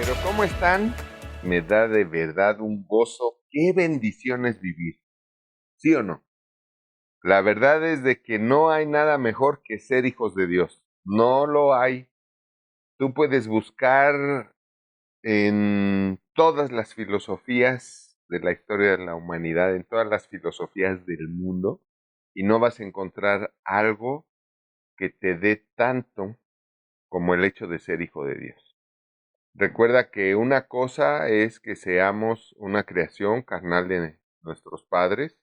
Pero ¿cómo están? Me da de verdad un gozo. Qué bendición es vivir. ¿Sí o no? La verdad es de que no hay nada mejor que ser hijos de Dios. No lo hay. Tú puedes buscar en todas las filosofías de la historia de la humanidad, en todas las filosofías del mundo, y no vas a encontrar algo que te dé tanto como el hecho de ser hijo de Dios. Recuerda que una cosa es que seamos una creación carnal de nuestros padres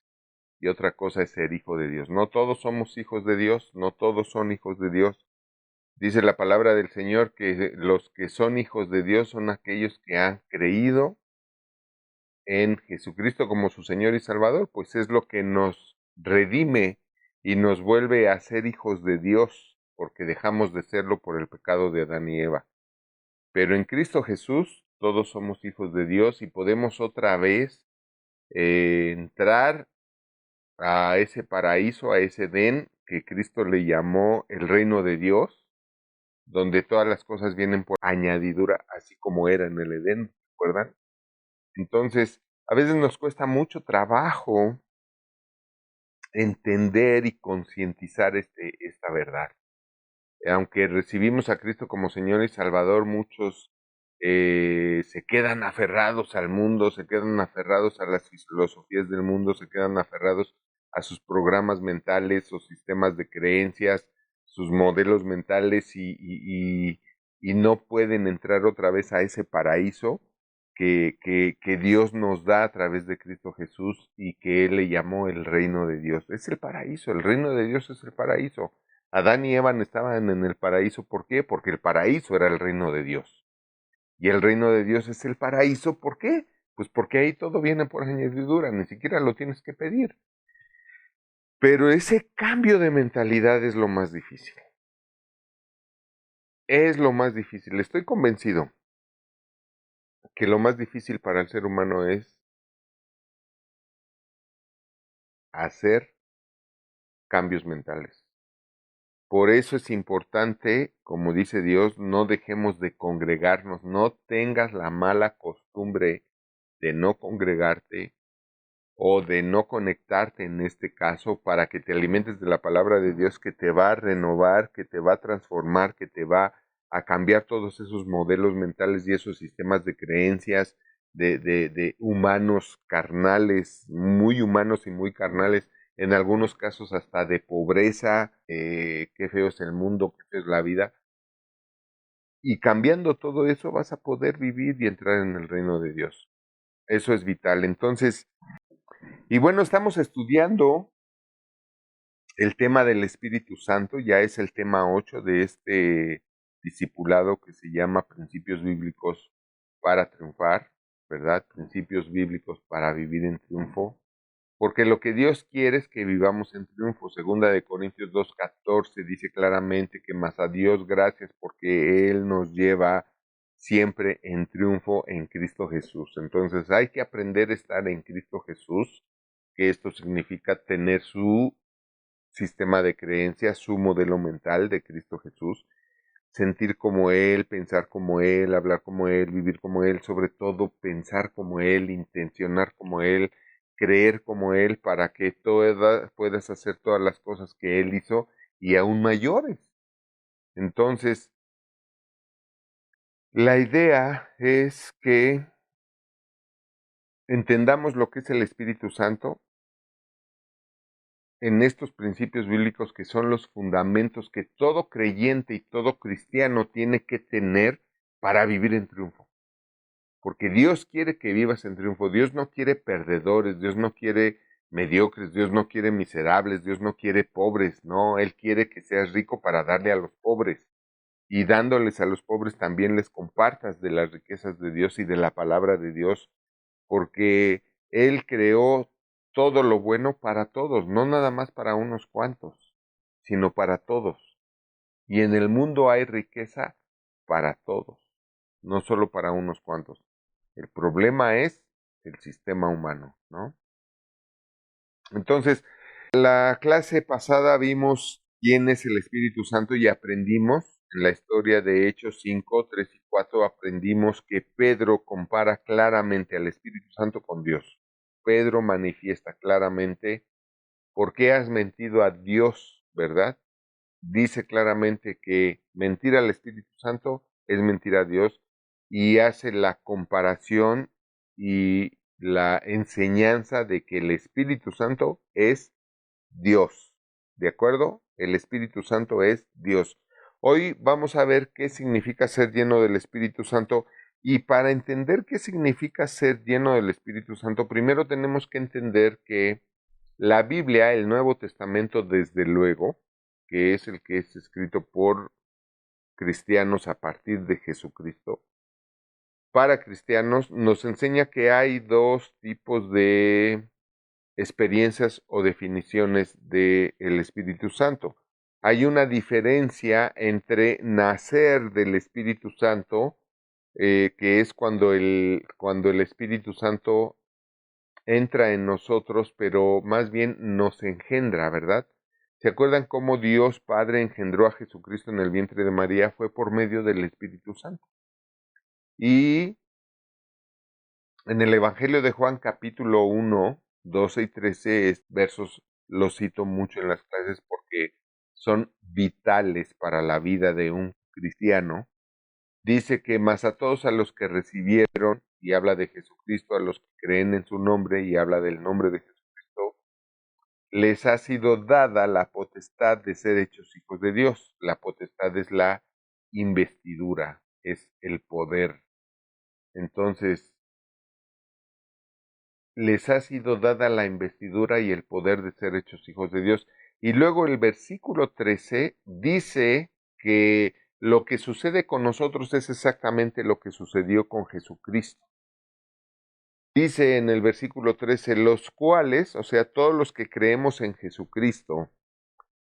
y otra cosa es ser hijo de Dios. No todos somos hijos de Dios, no todos son hijos de Dios. Dice la palabra del Señor que los que son hijos de Dios son aquellos que han creído en Jesucristo como su Señor y Salvador, pues es lo que nos redime y nos vuelve a ser hijos de Dios, porque dejamos de serlo por el pecado de Adán y Eva. Pero en Cristo Jesús todos somos hijos de Dios y podemos otra vez entrar a ese paraíso, a ese Edén que Cristo le llamó el reino de Dios, donde todas las cosas vienen por añadidura, así como era en el Edén, ¿recuerdan? Entonces, a veces nos cuesta mucho trabajo entender y concientizar esta verdad. Aunque recibimos a Cristo como Señor y Salvador, muchos se quedan aferrados al mundo, se quedan aferrados a las filosofías del mundo, se quedan aferrados a sus programas mentales o sistemas de creencias, sus modelos mentales y no pueden entrar otra vez a ese paraíso que Dios nos da a través de Cristo Jesús y que Él le llamó el reino de Dios. Es el paraíso, el reino de Dios es el paraíso. Adán y Eva estaban en el paraíso, ¿por qué? Porque el paraíso era el reino de Dios. Y el reino de Dios es el paraíso, ¿por qué? Pues porque ahí todo viene por añadidura, ni siquiera lo tienes que pedir. Pero ese cambio de mentalidad es lo más difícil. Es lo más difícil. Estoy convencido que lo más difícil para el ser humano es hacer cambios mentales. Por eso es importante, como dice Dios, no dejemos de congregarnos, no tengas la mala costumbre de no congregarte o de no conectarte en este caso para que te alimentes de la palabra de Dios que te va a renovar, que te va a transformar, que te va a cambiar todos esos modelos mentales y esos sistemas de creencias de humanos carnales, muy humanos y muy carnales, en algunos casos hasta de pobreza, qué feo es el mundo, qué feo es la vida. Y cambiando todo eso vas a poder vivir y entrar en el reino de Dios. Eso es vital. Entonces, y bueno, estamos estudiando el tema del Espíritu Santo, ya es el tema 8 de este discipulado que se llama Principios Bíblicos para Triunfar, ¿verdad? Principios Bíblicos para vivir en triunfo, porque lo que Dios quiere es que vivamos en triunfo. Segunda de Corintios 2:14 dice claramente que más a Dios gracias porque Él nos lleva siempre en triunfo en Cristo Jesús. Entonces hay que aprender a estar en Cristo Jesús, que esto significa tener su sistema de creencias, su modelo mental de Cristo Jesús, sentir como Él, pensar como Él, hablar como Él, vivir como Él, sobre todo pensar como Él, intencionar como Él, creer como Él, para que puedas hacer todas las cosas que Él hizo y aún mayores. Entonces, la idea es que entendamos lo que es el Espíritu Santo en estos principios bíblicos que son los fundamentos que todo creyente y todo cristiano tiene que tener para vivir en triunfo. Porque Dios quiere que vivas en triunfo. Dios no quiere perdedores, Dios no quiere mediocres, Dios no quiere miserables, Dios no quiere pobres, no, Él quiere que seas rico para darle a los pobres. Y dándoles a los pobres también les compartas de las riquezas de Dios y de la palabra de Dios, porque Él creó todo lo bueno para todos, no nada más para unos cuantos, sino para todos. Y en el mundo hay riqueza para todos, no solo para unos cuantos. El problema es el sistema humano, ¿no? Entonces, la clase pasada vimos quién es el Espíritu Santo y aprendimos En la historia de Hechos 5, 3 y 4 aprendimos que Pedro compara claramente al Espíritu Santo con Dios. Pedro manifiesta claramente por qué has mentido a Dios, ¿verdad? Dice claramente que mentir al Espíritu Santo es mentir a Dios y hace la comparación y la enseñanza de que el Espíritu Santo es Dios. ¿De acuerdo? El Espíritu Santo es Dios. Hoy vamos a ver qué significa ser lleno del Espíritu Santo y para entender qué significa ser lleno del Espíritu Santo, primero tenemos que entender que la Biblia, el Nuevo Testamento, desde luego, que es el que es escrito por cristianos a partir de Jesucristo, para cristianos nos enseña que hay dos tipos de experiencias o definiciones del Espíritu Santo. Hay una diferencia entre nacer del Espíritu Santo, que es cuando el Espíritu Santo entra en nosotros, pero más bien nos engendra, ¿verdad? ¿Se acuerdan cómo Dios Padre engendró a Jesucristo en el vientre de María? Fue por medio del Espíritu Santo. Y en el Evangelio de Juan capítulo 1, 12 y 13 versos los cito mucho en las clases porque son vitales para la vida de un cristiano. Dice que más a todos a los que recibieron, y habla de Jesucristo, a los que creen en su nombre, y habla del nombre de Jesucristo, les ha sido dada la potestad de ser hechos hijos de Dios. La potestad es la investidura, es el poder. Entonces, les ha sido dada la investidura y el poder de ser hechos hijos de Dios. Y luego el versículo 13 dice que lo que sucede con nosotros es exactamente lo que sucedió con Jesucristo. Dice en el versículo 13, los cuales, o sea, todos los que creemos en Jesucristo,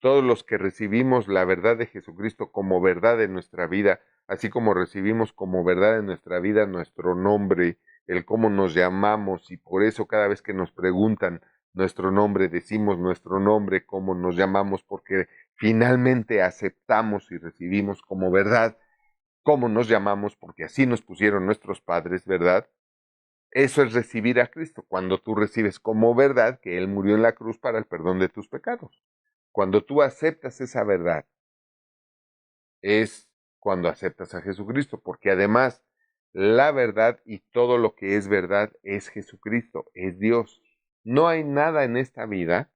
todos los que recibimos la verdad de Jesucristo como verdad en nuestra vida, así como recibimos como verdad en nuestra vida nuestro nombre, el cómo nos llamamos, y por eso cada vez que nos preguntan nuestro nombre, decimos nuestro nombre, cómo nos llamamos, porque finalmente aceptamos y recibimos como verdad cómo nos llamamos, porque así nos pusieron nuestros padres, ¿verdad? Eso es recibir a Cristo, cuando tú recibes como verdad que Él murió en la cruz para el perdón de tus pecados. Cuando tú aceptas esa verdad, es cuando aceptas a Jesucristo, porque además la verdad y todo lo que es verdad es Jesucristo, es Dios. No hay nada en esta vida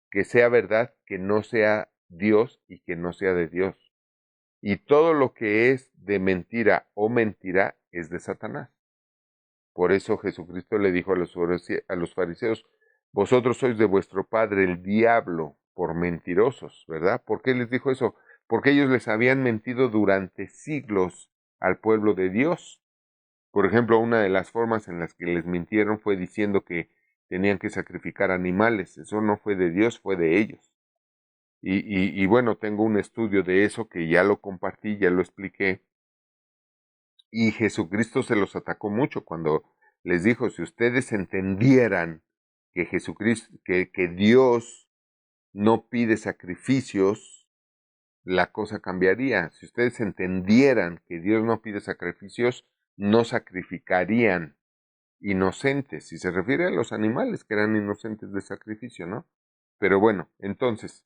que sea verdad que no sea Dios y que no sea de Dios. Y todo lo que es de mentira o mentira es de Satanás. Por eso Jesucristo le dijo a los fariseos, vosotros sois de vuestro padre el diablo por mentirosos, ¿verdad? ¿Por qué les dijo eso? Porque ellos les habían mentido durante siglos al pueblo de Dios. Por ejemplo, una de las formas en las que les mintieron fue diciendo que tenían que sacrificar animales. Eso no fue de Dios, fue de ellos. Y bueno, tengo un estudio de eso que ya lo compartí, ya lo expliqué. Y Jesucristo se los atacó mucho cuando les dijo, si ustedes entendieran que Jesucristo, que Dios no pide sacrificios, la cosa cambiaría. Si ustedes entendieran que Dios no pide sacrificios, no sacrificarían inocentes. Si se refiere a los animales que eran inocentes de sacrificio, ¿no? Pero bueno, entonces,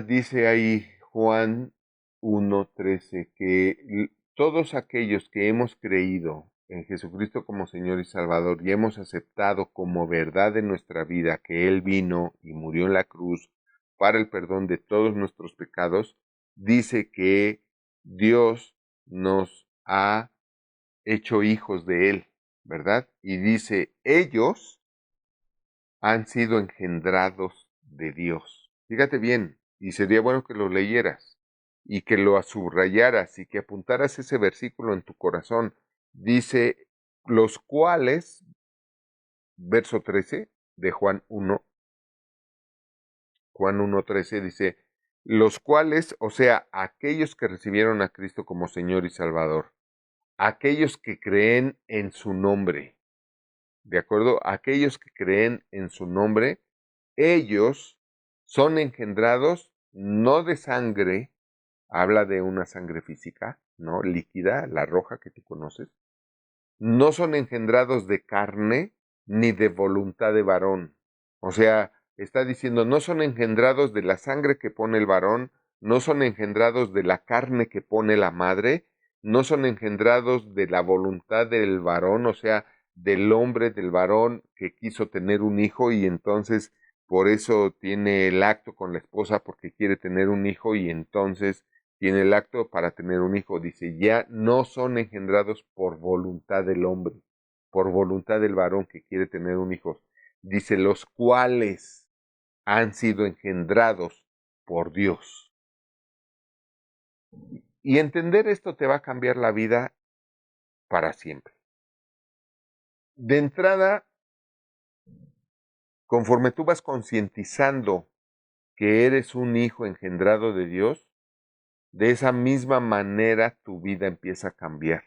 dice ahí Juan 1:13 que todos aquellos que hemos creído en Jesucristo como Señor y Salvador y hemos aceptado como verdad en nuestra vida que Él vino y murió en la cruz para el perdón de todos nuestros pecados, dice que Dios nos ha hecho hijos de Él, ¿verdad? Y dice, ellos han sido engendrados de Dios. Fíjate bien, y sería bueno que lo leyeras y que lo subrayaras y que apuntaras ese versículo en tu corazón. Dice, los cuales, verso 13 de Juan 1, Juan 1:13 dice, los cuales, o sea, aquellos que recibieron a Cristo como Señor y Salvador, aquellos que creen en su nombre, ¿de acuerdo? Aquellos que creen en su nombre, ellos son engendrados no de sangre, habla de una sangre física, ¿no? Líquida, la roja que tú conoces. No son engendrados de carne ni de voluntad de varón. O sea, está diciendo, no son engendrados de la sangre que pone el varón, no son engendrados de la carne que pone la madre, no son engendrados de la voluntad del varón, o sea, del hombre, del varón que quiso tener un hijo y entonces por eso tiene el acto con la esposa porque quiere tener un hijo y entonces tiene el acto para tener un hijo. Dice, ya no son engendrados por voluntad del hombre, por voluntad del varón que quiere tener un hijo. Dice, los cuales han sido engendrados por Dios. Y entender esto te va a cambiar la vida para siempre. De entrada, conforme tú vas concientizando que eres un hijo engendrado de Dios, de esa misma manera tu vida empieza a cambiar.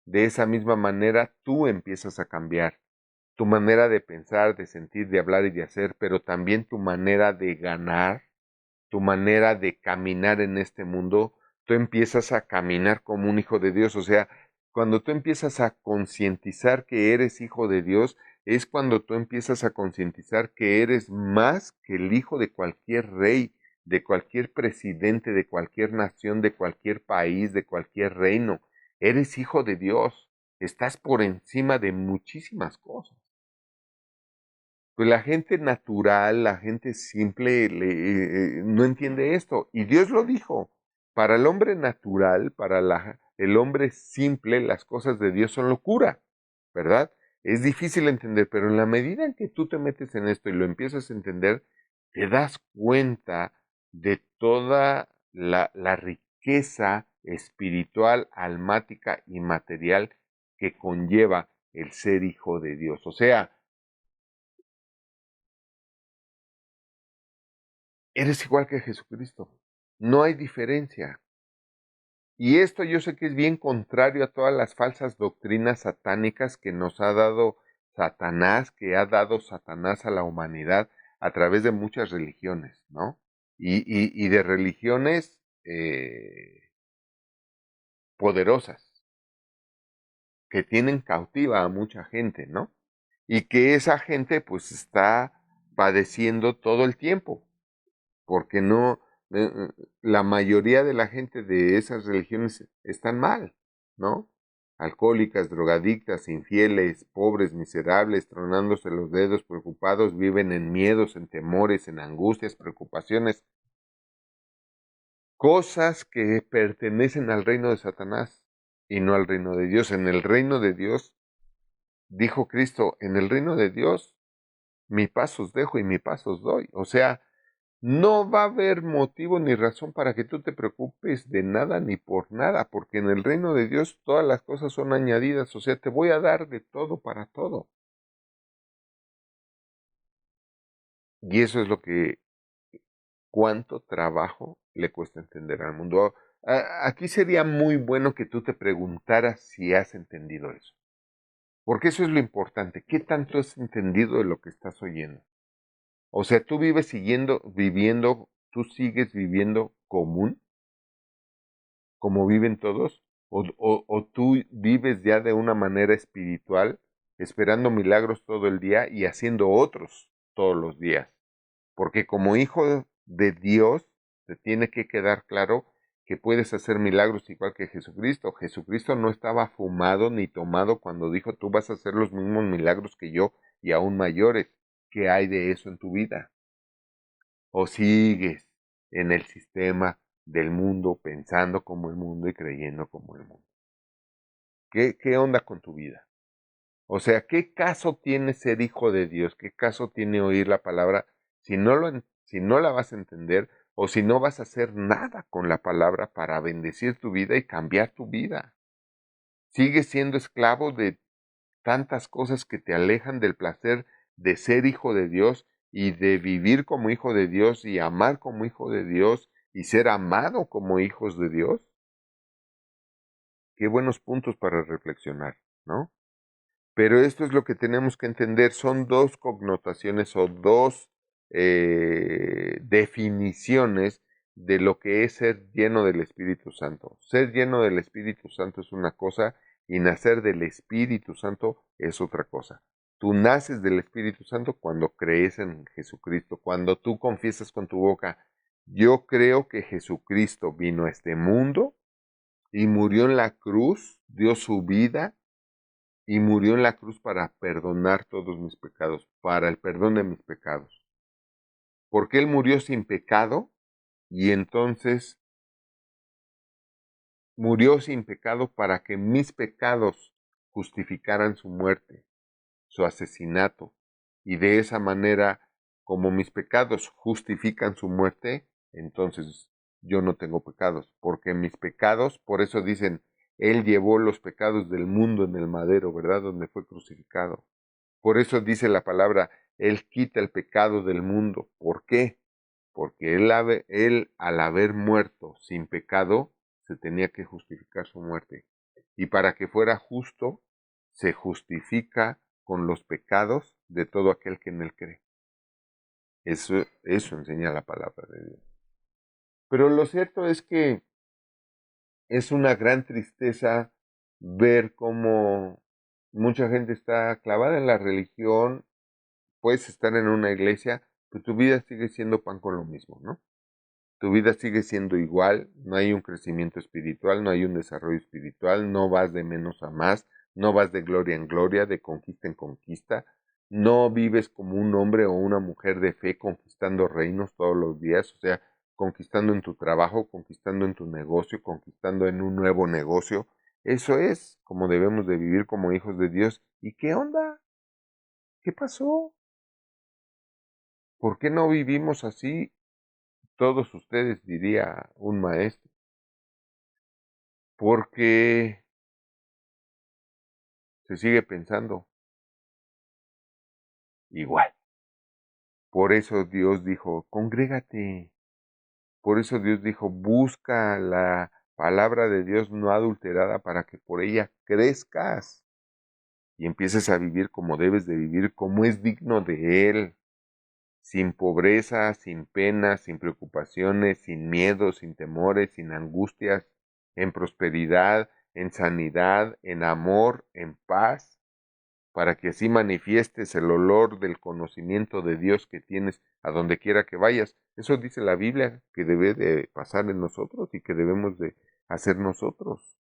De esa misma manera tú empiezas a cambiar. Tu manera de pensar, de sentir, de hablar y de hacer, pero también tu manera de ganar, tu manera de caminar en este mundo, tú empiezas a caminar como un hijo de Dios. O sea, cuando tú empiezas a concientizar que eres hijo de Dios, es cuando tú empiezas a concientizar que eres más que el hijo de cualquier rey, de cualquier presidente, de cualquier nación, de cualquier país, de cualquier reino. Eres hijo de Dios. Estás por encima de muchísimas cosas. Pues la gente natural, la gente simple, no entiende esto. Y Dios lo dijo. Para el hombre natural, para el hombre simple, las cosas de Dios son locura, ¿verdad? Es difícil entender, pero en la medida en que tú te metes en esto y lo empiezas a entender, te das cuenta de toda la riqueza espiritual, almática y material que conlleva el ser hijo de Dios. O sea, eres igual que Jesucristo. No hay diferencia. Y esto yo sé que es bien contrario a todas las falsas doctrinas satánicas que nos ha dado Satanás, que ha dado Satanás a la humanidad a través de muchas religiones, ¿no? Y de religiones poderosas, que tienen cautiva a mucha gente, ¿no? Y que esa gente pues está padeciendo todo el tiempo. Porque no, la mayoría de la gente de esas religiones están mal, ¿no? Alcohólicas, drogadictas, infieles, pobres, miserables, tronándose los dedos, preocupados, viven en miedos, en temores, en angustias, preocupaciones, cosas que pertenecen al reino de Satanás y no al reino de Dios. En el reino de Dios, dijo Cristo, en el reino de Dios, mi paz os dejo y mi paz os doy. O sea, no va a haber motivo ni razón para que tú te preocupes de nada ni por nada, porque en el reino de Dios todas las cosas son añadidas, o sea, te voy a dar de todo para todo. Y eso es lo que, cuánto trabajo le cuesta entender al mundo. Aquí sería muy bueno que tú te preguntaras si has entendido eso, porque eso es lo importante, ¿qué tanto has entendido de lo que estás oyendo? O sea, tú vives viviendo, tú sigues viviendo común como viven todos, o tú vives ya de una manera espiritual, esperando milagros todo el día y haciendo otros todos los días. Porque como hijo de Dios, te tiene que quedar claro que puedes hacer milagros igual que Jesucristo. Jesucristo no estaba fumado ni tomado cuando dijo, tú vas a hacer los mismos milagros que yo y aún mayores. ¿Qué hay de eso en tu vida? ¿O sigues en el sistema del mundo, pensando como el mundo y creyendo como el mundo? ¿Qué onda con tu vida? O sea, ¿qué caso tiene ser hijo de Dios? ¿Qué caso tiene oír la palabra si no la vas a entender o si no vas a hacer nada con la palabra para bendecir tu vida y cambiar tu vida? Sigues siendo esclavo de tantas cosas que te alejan del placer de ser hijo de Dios y de vivir como hijo de Dios y amar como hijo de Dios y ser amado como hijos de Dios. Qué buenos puntos para reflexionar, ¿no? Pero esto es lo que tenemos que entender, son dos connotaciones o dos definiciones de lo que es ser lleno del Espíritu Santo. Ser lleno del Espíritu Santo es una cosa y nacer del Espíritu Santo es otra cosa. Tú naces del Espíritu Santo cuando crees en Jesucristo, cuando tú confiesas con tu boca, yo creo que Jesucristo vino a este mundo y murió en la cruz, dio su vida y murió en la cruz para perdonar todos mis pecados, para el perdón de mis pecados. Porque Él murió sin pecado y entonces murió sin pecado para que mis pecados justificaran su muerte, su asesinato. Y de esa manera, como mis pecados justifican su muerte, entonces yo no tengo pecados, porque mis pecados, por eso dicen, Él llevó los pecados del mundo en el madero, ¿verdad? Donde fue crucificado. Por eso dice la palabra, Él quita el pecado del mundo. ¿Por qué? Porque él al haber muerto sin pecado, se tenía que justificar su muerte. Y para que fuera justo, se justifica con los pecados de todo aquel que en él cree. Eso enseña la palabra de Dios. Pero lo cierto es que es una gran tristeza ver cómo mucha gente está clavada en la religión. Puedes estar en una iglesia, pero tu vida sigue siendo pan con lo mismo, ¿no? Tu vida sigue siendo igual, no hay un crecimiento espiritual, no hay un desarrollo espiritual, no vas de menos a más, no vas de gloria en gloria, de conquista en conquista, no vives como un hombre o una mujer de fe conquistando reinos todos los días, o sea, conquistando en tu trabajo, conquistando en tu negocio, conquistando en un nuevo negocio. Eso es como debemos de vivir como hijos de Dios. ¿Y qué onda? ¿Qué pasó? ¿Por qué no vivimos así? Todos ustedes, diría un maestro. Porque se sigue pensando igual. Por eso Dios dijo, congrégate. Por eso Dios dijo, busca la palabra de Dios no adulterada para que por ella crezcas y empieces a vivir como debes de vivir, como es digno de Él, sin pobreza, sin pena, sin preocupaciones, sin miedos, sin temores, sin angustias, en prosperidad, en sanidad, en amor, en paz, para que así manifiestes el olor del conocimiento de Dios que tienes a donde quiera que vayas. Eso dice la Biblia que debe de pasar en nosotros y que debemos de hacer nosotros.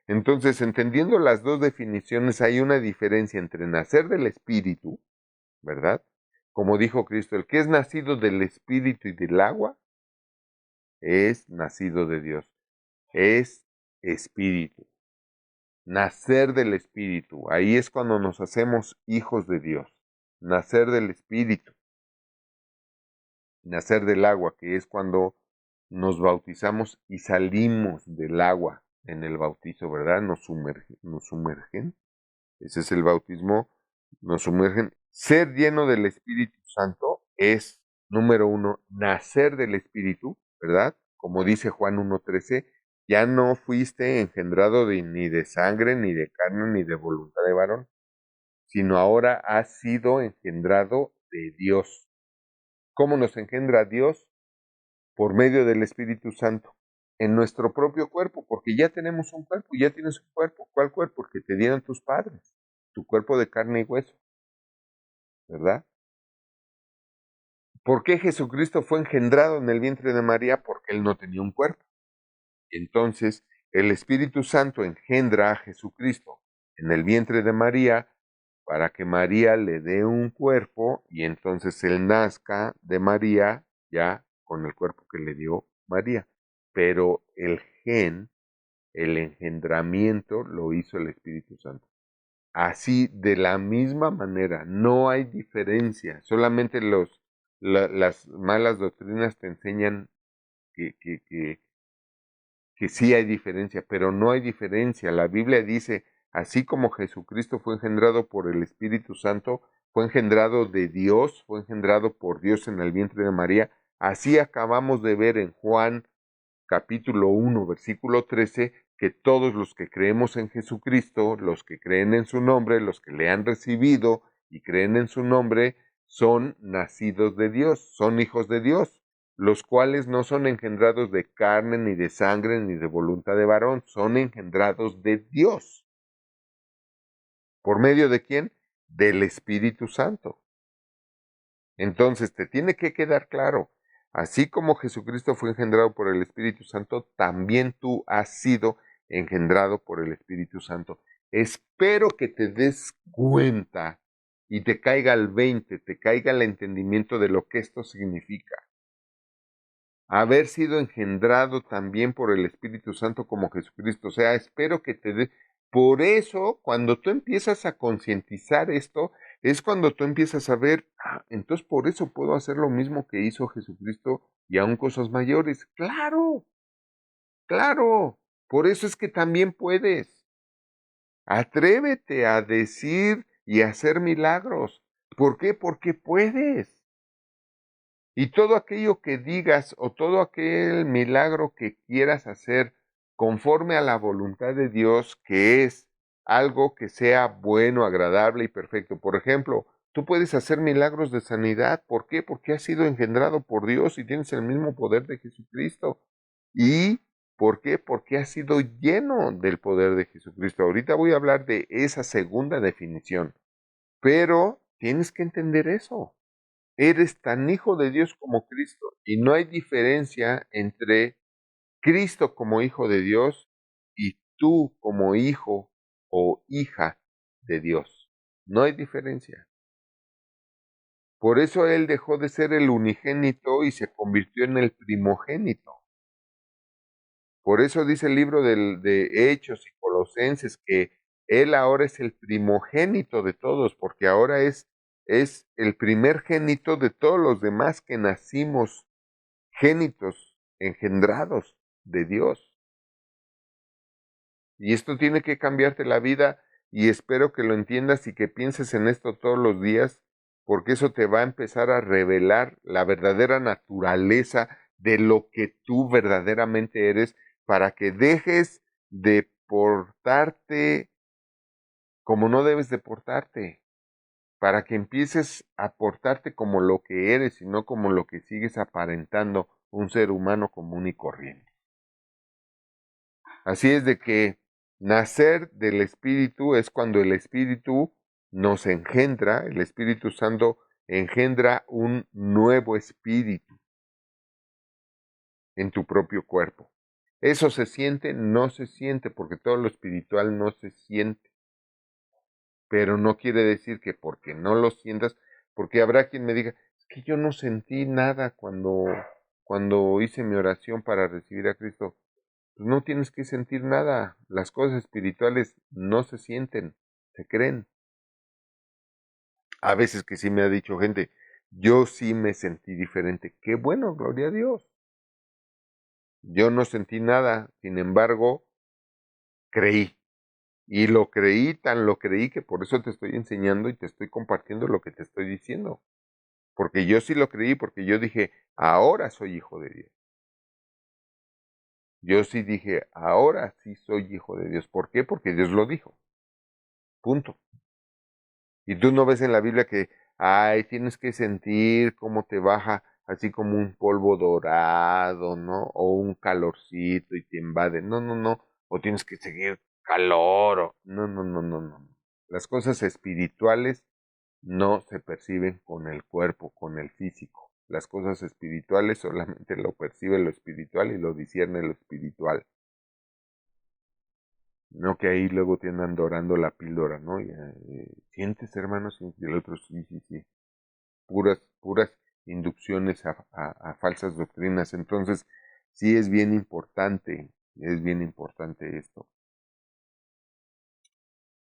Entonces, entendiendo las dos definiciones, hay una diferencia entre nacer del Espíritu, ¿verdad? Como dijo Cristo, el que es nacido del Espíritu y del agua es nacido de Dios, es Espíritu. Nacer del Espíritu, ahí es cuando nos hacemos hijos de Dios. Nacer del Espíritu, nacer del agua, que es cuando nos bautizamos y salimos del agua en el bautizo, ¿verdad? Nos sumergen. Ese es el bautismo, nos sumergen. Ser lleno del Espíritu Santo es, número uno, nacer del Espíritu, ¿verdad? Como dice Juan 1:13, ya no fuiste engendrado ni de sangre, ni de carne, ni de voluntad de varón, sino ahora has sido engendrado de Dios. ¿Cómo nos engendra Dios? Por medio del Espíritu Santo. En nuestro propio cuerpo, porque ya tenemos un cuerpo, ya tienes un cuerpo. ¿Cuál cuerpo? El que te dieron tus padres. Tu cuerpo de carne y hueso, ¿verdad? ¿Por qué Jesucristo fue engendrado en el vientre de María? Porque él no tenía un cuerpo. Entonces, el Espíritu Santo engendra a Jesucristo en el vientre de María para que María le dé un cuerpo y entonces él nazca de María ya con el cuerpo que le dio María. Pero el gen, el engendramiento lo hizo el Espíritu Santo. Así, de la misma manera, no hay diferencia, solamente las malas doctrinas te enseñan que, que, que, que sí hay diferencia, pero no hay diferencia. La Biblia dice, así como Jesucristo fue engendrado por el Espíritu Santo, fue engendrado de Dios, fue engendrado por Dios en el vientre de María, así acabamos de ver en Juan capítulo 1, versículo 13, que todos los que creemos en Jesucristo, los que creen en su nombre, los que le han recibido y creen en su nombre, son nacidos de Dios, son hijos de Dios. los cuales no son engendrados de carne, ni de sangre, ni de voluntad de varón, son engendrados de Dios. ¿Por medio de quién? Del Espíritu Santo. Entonces, te tiene que quedar claro, así como Jesucristo fue engendrado por el Espíritu Santo, también tú has sido engendrado por el Espíritu Santo. Espero que te des cuenta y te caiga el 20, te caiga el entendimiento de lo que esto significa. Haber sido engendrado también por el Espíritu Santo como Jesucristo. O sea, espero que te dé. Por eso, cuando tú empiezas a concientizar esto, es cuando tú empiezas a ver, entonces por eso puedo hacer lo mismo que hizo Jesucristo y aún cosas mayores. Claro, claro. Por eso es que también puedes. Atrévete a decir y hacer milagros. ¿Por qué? Porque puedes. Y todo aquello que digas o todo aquel milagro que quieras hacer conforme a la voluntad de Dios, que es algo que sea bueno, agradable y perfecto. Por ejemplo, tú puedes hacer milagros de sanidad. ¿Por qué? Porque has sido engendrado por Dios y tienes el mismo poder de Jesucristo. ¿Y por qué? Porque has sido lleno del poder de Jesucristo. Ahorita voy a hablar de esa segunda definición, pero tienes que entender eso. Eres tan hijo de Dios como Cristo. Y no hay diferencia entre Cristo como hijo de Dios y tú como hijo o hija de Dios. No hay diferencia. Por eso Él dejó de ser el unigénito y se convirtió en el primogénito. Por eso dice el libro de Hechos y Colosenses que Él ahora es el primogénito de todos, porque ahora es el primer génito de todos los demás que nacimos génitos, engendrados de Dios. Y esto tiene que cambiarte la vida y espero que lo entiendas y que pienses en esto todos los días, porque eso te va a empezar a revelar la verdadera naturaleza de lo que tú verdaderamente eres para que dejes de portarte como no debes de portarte, para que empieces a portarte como lo que eres y no como lo que sigues aparentando un ser humano común y corriente. Así es de que nacer del Espíritu es cuando el Espíritu nos engendra, el Espíritu Santo engendra un nuevo espíritu en tu propio cuerpo. ¿Eso se siente? No se siente, porque todo lo espiritual no se siente. Pero no quiere decir que porque no lo sientas, porque habrá quien me diga, es que yo no sentí nada cuando hice mi oración para recibir a Cristo. Pues no tienes que sentir nada. Las cosas espirituales no se sienten, se creen. A veces que sí me ha dicho gente, yo sí me sentí diferente. Qué bueno, gloria a Dios. Yo no sentí nada, sin embargo, creí. Y lo creí, tan lo creí que por eso te estoy enseñando y te estoy compartiendo lo que te estoy diciendo. Porque yo sí lo creí, porque yo dije, ahora soy hijo de Dios. Yo sí dije, ahora sí soy hijo de Dios. ¿Por qué? Porque Dios lo dijo. Punto. Y tú no ves en la Biblia que, ay, tienes que sentir cómo te baja así como un polvo dorado, ¿no? O un calorcito y te invade. No, no, no. O tienes que seguir calor. No, no, no, no, no. Las cosas espirituales no se perciben con el cuerpo, con el físico. Las cosas espirituales solamente lo percibe lo espiritual y lo discierne lo espiritual. No que ahí luego te andan dorando la píldora, ¿no? Y, ¿sientes, hermano? ¿Sientes? Y el otro, sí, sí, sí. Puras inducciones a falsas doctrinas. Entonces, sí es bien importante esto.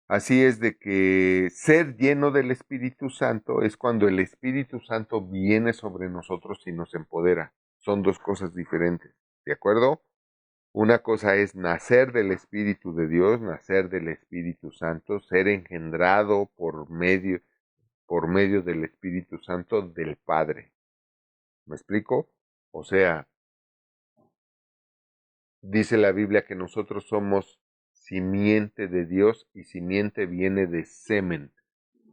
Así es de que ser lleno del Espíritu Santo es cuando el Espíritu Santo viene sobre nosotros y nos empodera. Son dos cosas diferentes, ¿de acuerdo? Una cosa es nacer del Espíritu de Dios, nacer del Espíritu Santo, ser engendrado por medio del Espíritu Santo del Padre. ¿Me explico? O sea, dice la Biblia que nosotros somos simiente de Dios y simiente viene de semen.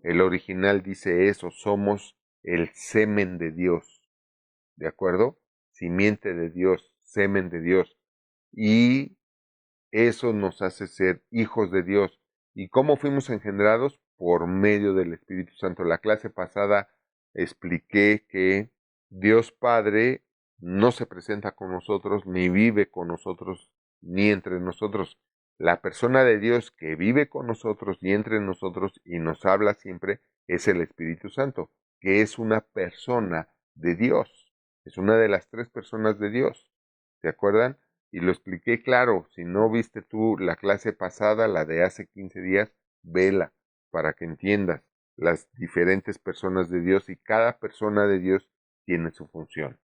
El original dice eso, somos el semen de Dios. ¿De acuerdo? simiente de Dios, semen de Dios. Y eso nos hace ser hijos de Dios. ¿Y cómo fuimos engendrados? Por medio del Espíritu Santo. La clase pasada expliqué que Dios Padre no se presenta con nosotros, ni vive con nosotros, ni entre nosotros. La persona de Dios que vive con nosotros y entre nosotros y nos habla siempre es el Espíritu Santo, que es una persona de Dios. Es una de las tres personas de Dios. ¿Se acuerdan? Y lo expliqué claro. Si no viste tú la clase pasada, la de hace 15 días, vela para que entiendas las diferentes personas de Dios y cada persona de Dios tiene su función.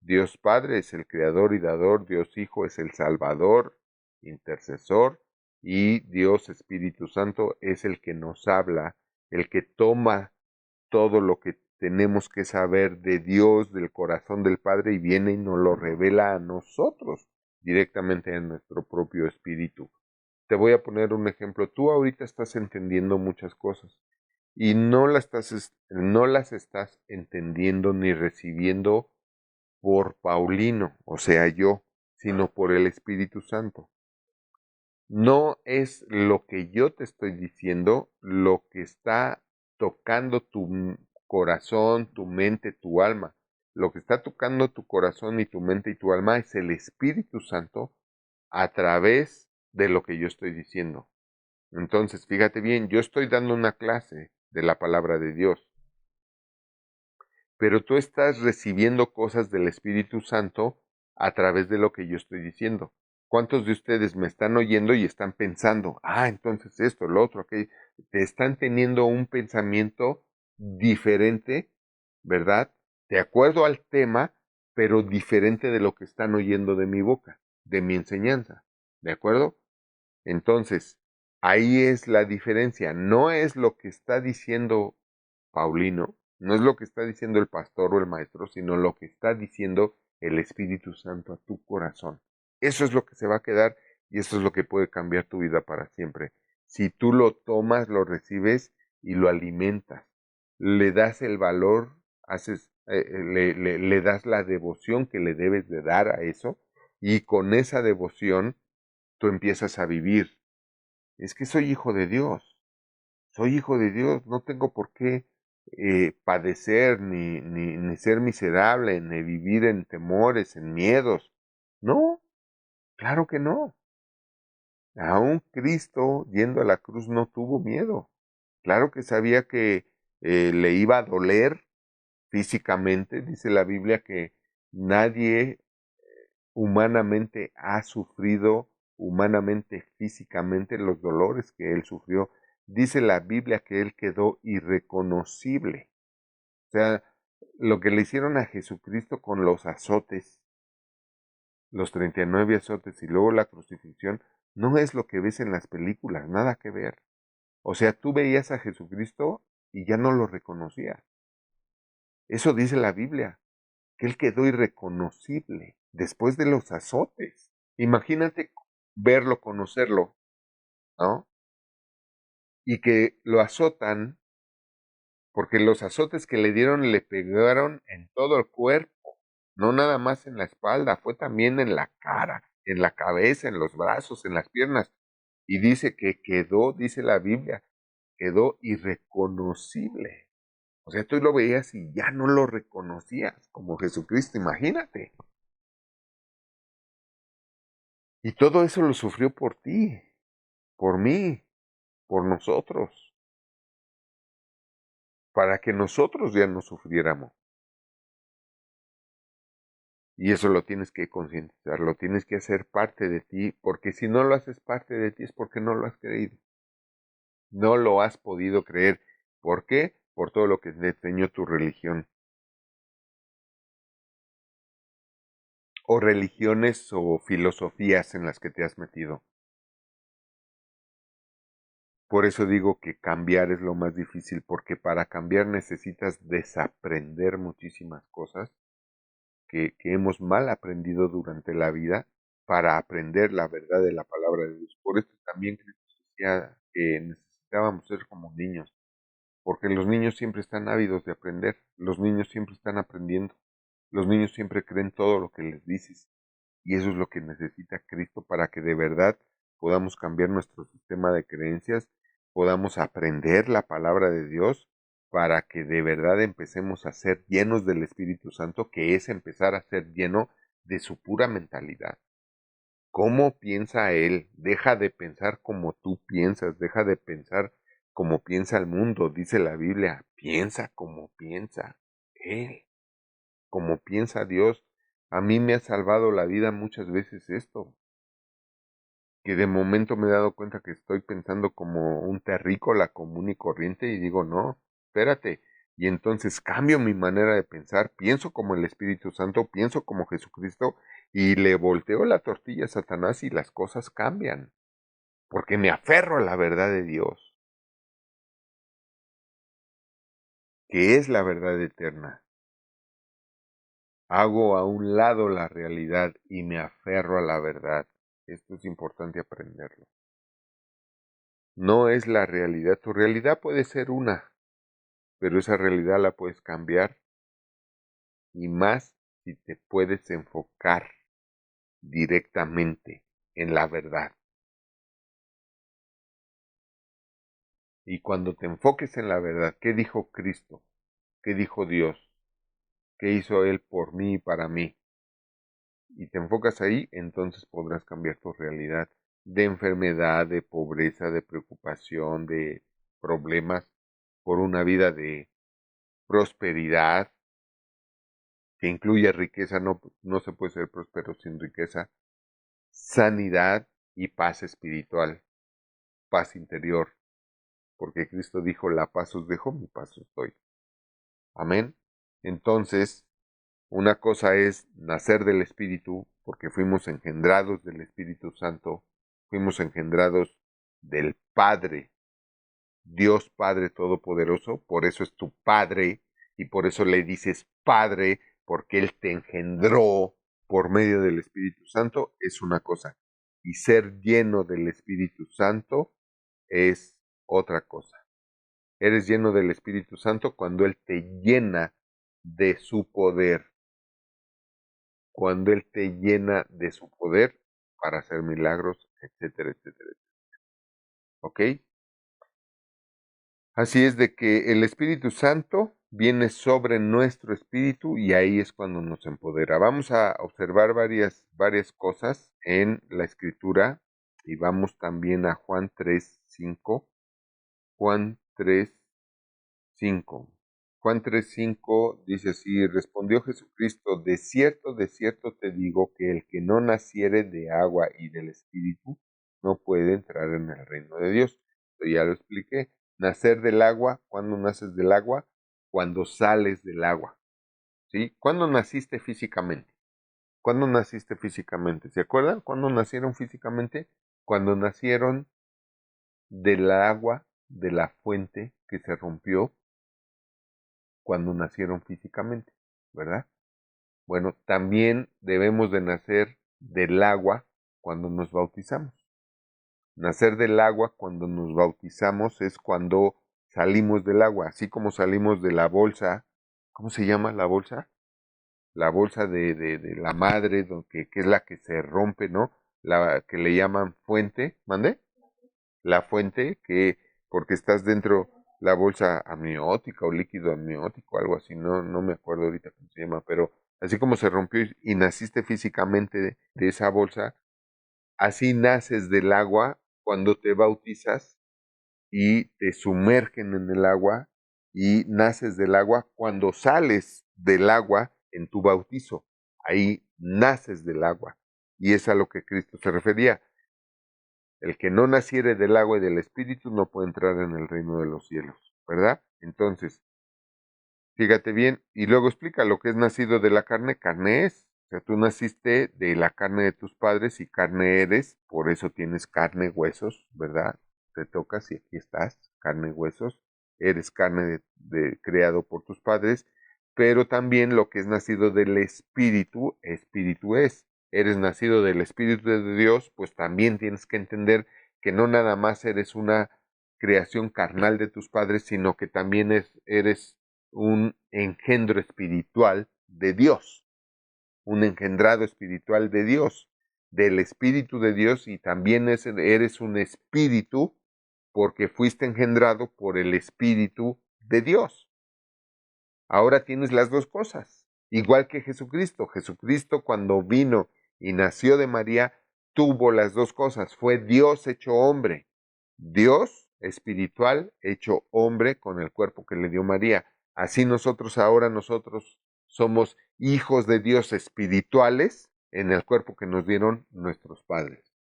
Dios Padre es el creador y dador, Dios Hijo es el salvador, intercesor, y Dios Espíritu Santo es el que nos habla, el que toma todo lo que tenemos que saber de Dios, del corazón del Padre, y viene y nos lo revela a nosotros directamente en nuestro propio espíritu. Te voy a poner un ejemplo. Tú ahorita estás entendiendo muchas cosas y no las estás entendiendo ni recibiendo por Paulino, o sea, yo, sino por el Espíritu Santo. No es lo que yo te estoy diciendo lo que está tocando tu corazón, tu mente, tu alma. Lo que está tocando tu corazón y tu mente y tu alma es el Espíritu Santo a través de lo que yo estoy diciendo. Entonces, fíjate bien, yo estoy dando una clase de la palabra de Dios, pero tú estás recibiendo cosas del Espíritu Santo a través de lo que yo estoy diciendo. ¿Cuántos de ustedes me están oyendo y están pensando, entonces esto, lo otro, aquello? Te están teniendo un pensamiento diferente, ¿verdad? De acuerdo al tema, pero diferente de lo que están oyendo de mi boca, de mi enseñanza, ¿de acuerdo? Entonces, ahí es la diferencia. No es lo que está diciendo Paulino, no es lo que está diciendo el pastor o el maestro, sino lo que está diciendo el Espíritu Santo a tu corazón. Eso es lo que se va a quedar y eso es lo que puede cambiar tu vida para siempre. Si tú lo tomas, lo recibes y lo alimentas, le das el valor, le das la devoción que le debes de dar a eso y con esa devoción tú empiezas a vivir. Es que soy hijo de Dios, soy hijo de Dios, no tengo por qué padecer, ni ser miserable, ni vivir en temores, en miedos. No, claro que no. Aún Cristo, yendo a la cruz, no tuvo miedo. Claro que sabía que le iba a doler físicamente. Dice la Biblia que nadie humanamente ha sufrido, humanamente, físicamente, los dolores que él sufrió. Dice la Biblia que él quedó irreconocible. O sea, lo que le hicieron a Jesucristo con los azotes, los 39 azotes y luego la crucifixión, no es lo que ves en las películas, nada que ver. O sea, tú veías a Jesucristo y ya no lo reconocías. Eso dice la Biblia, que él quedó irreconocible después de los azotes. Imagínate verlo, conocerlo, ¿no? Y que lo azotan, porque los azotes que le dieron le pegaron en todo el cuerpo, no nada más en la espalda, fue también en la cara, en la cabeza, en los brazos, en las piernas. Y dice que quedó, dice la Biblia, quedó irreconocible. O sea, tú lo veías y ya no lo reconocías como Jesucristo, imagínate. Y todo eso lo sufrió por ti, por mí, por nosotros, para que nosotros ya no sufriéramos. Y eso lo tienes que concientizar, lo tienes que hacer parte de ti, porque si no lo haces parte de ti es porque no lo has creído. No lo has podido creer. ¿Por qué? Por todo lo que te enseñó tu religión. O religiones o filosofías en las que te has metido. Por eso digo que cambiar es lo más difícil, porque para cambiar necesitas desaprender muchísimas cosas que hemos mal aprendido durante la vida para aprender la verdad de la palabra de Dios. Por eso también Cristo decía que necesitábamos ser como niños, porque los niños siempre están ávidos de aprender, los niños siempre están aprendiendo. Los niños siempre creen todo lo que les dices. Y eso es lo que necesita Cristo para que de verdad podamos cambiar nuestro sistema de creencias, podamos aprender la palabra de Dios, para que de verdad empecemos a ser llenos del Espíritu Santo, que es empezar a ser lleno de su pura mentalidad. ¿Cómo piensa Él? Deja de pensar como tú piensas, deja de pensar como piensa el mundo. Dice la Biblia, piensa como piensa Él, como piensa Dios. A mí me ha salvado la vida muchas veces esto, que de momento me he dado cuenta que estoy pensando como un terrícola común y corriente y digo, no, espérate. Y entonces cambio mi manera de pensar, pienso como el Espíritu Santo, pienso como Jesucristo y le volteo la tortilla a Satanás y las cosas cambian, porque me aferro a la verdad de Dios, que es la verdad eterna. Hago a un lado la realidad y me aferro a la verdad. Esto es importante aprenderlo. No es la realidad, tu realidad puede ser una, pero esa realidad la puedes cambiar y más si te puedes enfocar directamente en la verdad. Y cuando te enfoques en la verdad, ¿qué dijo Cristo? ¿Qué dijo Dios? ¿Qué hizo Él por mí y para mí? Y te enfocas ahí, entonces podrás cambiar tu realidad de enfermedad, de pobreza, de preocupación, de problemas, por una vida de prosperidad, que incluye riqueza. No, no se puede ser próspero sin riqueza, sanidad y paz espiritual, paz interior, porque Cristo dijo, la paz os dejo, mi paz os doy. Amén. Entonces, una cosa es nacer del Espíritu, porque fuimos engendrados del Espíritu Santo, fuimos engendrados del Padre, Dios Padre Todopoderoso, por eso es tu Padre, y por eso le dices Padre, porque Él te engendró por medio del Espíritu Santo, es una cosa. Y ser lleno del Espíritu Santo es otra cosa. Eres lleno del Espíritu Santo cuando Él te llena de su poder, cuando Él te llena de su poder para hacer milagros, etcétera, etcétera. ¿Ok? Así es de que el Espíritu Santo viene sobre nuestro espíritu y ahí es cuando nos empodera. Vamos a observar varias cosas en la Escritura y vamos también a Juan 3:5. Juan 3:5. Juan 3:5 dice así, respondió Jesucristo, de cierto te digo que el que no naciere de agua y del Espíritu no puede entrar en el reino de Dios. Esto ya lo expliqué. Nacer del agua, ¿cuándo naces del agua? Cuando sales del agua. ¿Sí? ¿Cuándo naciste físicamente? ¿Cuándo naciste físicamente? ¿Se acuerdan? ¿Cuándo nacieron físicamente? Cuando nacieron del agua de la fuente que se rompió cuando nacieron físicamente, ¿verdad? Bueno, también debemos de nacer del agua cuando nos bautizamos. Nacer del agua cuando nos bautizamos es cuando salimos del agua, así como salimos de la bolsa. ¿Cómo se llama la bolsa? La bolsa de la madre, que es la que se rompe, ¿no? La que le llaman fuente, ¿mande? La fuente, que porque estás dentro la bolsa amniótica o líquido amniótico, algo así, no me acuerdo ahorita cómo se llama, pero así como se rompió y naciste físicamente de esa bolsa, así naces del agua cuando te bautizas y te sumergen en el agua y naces del agua cuando sales del agua en tu bautizo. Ahí naces del agua. Y es a lo que Cristo se refería. El que no naciere del agua y del espíritu no puede entrar en el reino de los cielos, ¿verdad? Entonces, fíjate bien, y luego explica lo que es nacido de la carne, carne es. O sea, tú naciste de la carne de tus padres y carne eres, por eso tienes carne, huesos, ¿verdad? Te tocas y aquí estás, carne, huesos. Eres carne creado por tus padres, pero también lo que es nacido del espíritu, espíritu es. Eres nacido del espíritu de Dios, pues también tienes que entender que no nada más eres una creación carnal de tus padres, sino que también eres un engendro espiritual de Dios, un engendrado espiritual de Dios, del Espíritu de Dios, y también eres un espíritu porque fuiste engendrado por el Espíritu de Dios. Ahora tienes las dos cosas, igual que Jesucristo. Jesucristo, cuando vino y nació de María, tuvo las dos cosas. Fue Dios hecho hombre, Dios espiritual hecho hombre con el cuerpo que le dio María. Así nosotros somos hijos de Dios espirituales en el cuerpo que nos dieron nuestros padres.